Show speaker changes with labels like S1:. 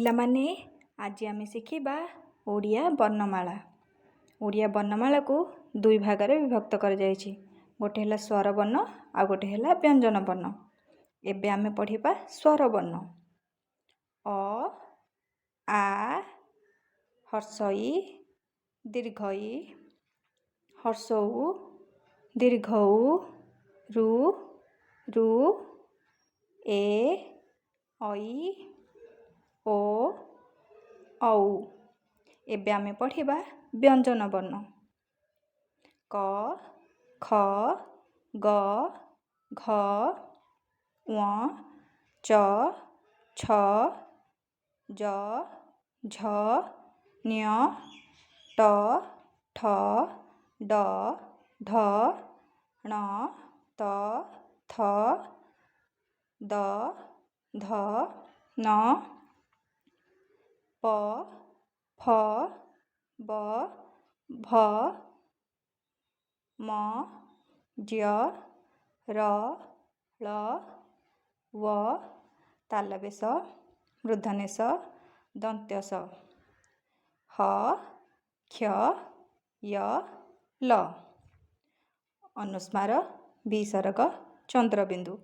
S1: ପିଲାମାନେ ଆଜି ଆମେ ଶିଖିବା ଓଡ଼ିଆ ବର୍ଣ୍ଣମାଳା। ଓଡ଼ିଆ ବର୍ଣ୍ଣମାଳାକୁ ଦୁଇ ଭାଗରେ ବିଭକ୍ତ କରାଯାଇଛି। ଗୋଟେ ହେଲା ସ୍ୱର ବର୍ଣ୍ଣ ଆଉ ଗୋଟେ ହେଲା ବ୍ୟଞ୍ଜନ ବର୍ଣ୍ଣ। ଏବେ ଆମେ ପଢ଼ିବା ସ୍ୱର ବର୍ଣ୍ଣ। ଅ ଆ ହର୍ଷଇ ଦୀର୍ଘଇ ହର୍ଷଉ ଦୀର୍ଘଉ ରୁ ରୁ ଏ ଐ ଓ ଔ। ଏବେ ଆମେ ପଢ଼ିବା ବ୍ୟଞ୍ଜନ ବର୍ଣ୍ଣ। କ ଖ ଗ ଘ ଙ ଚ ଛ ଜ ଝ ଞ୍ୟ ଟ ଠ ଡ଼ ଢ ଣ ତ ଥ ଦ ଧ ନ ପ ଫ ବ ଭ ମ ଜ୍ୟ ର ଳ ୱ ତାଲବେଶ ମୂର୍ଧନ୍ୟଷ ଦନ୍ତ୍ୟସ ହ କ୍ଷ ୟ ଲ ଅନୁସ୍ମାର ବିସର୍ଗ ଚନ୍ଦ୍ରବିନ୍ଦୁ।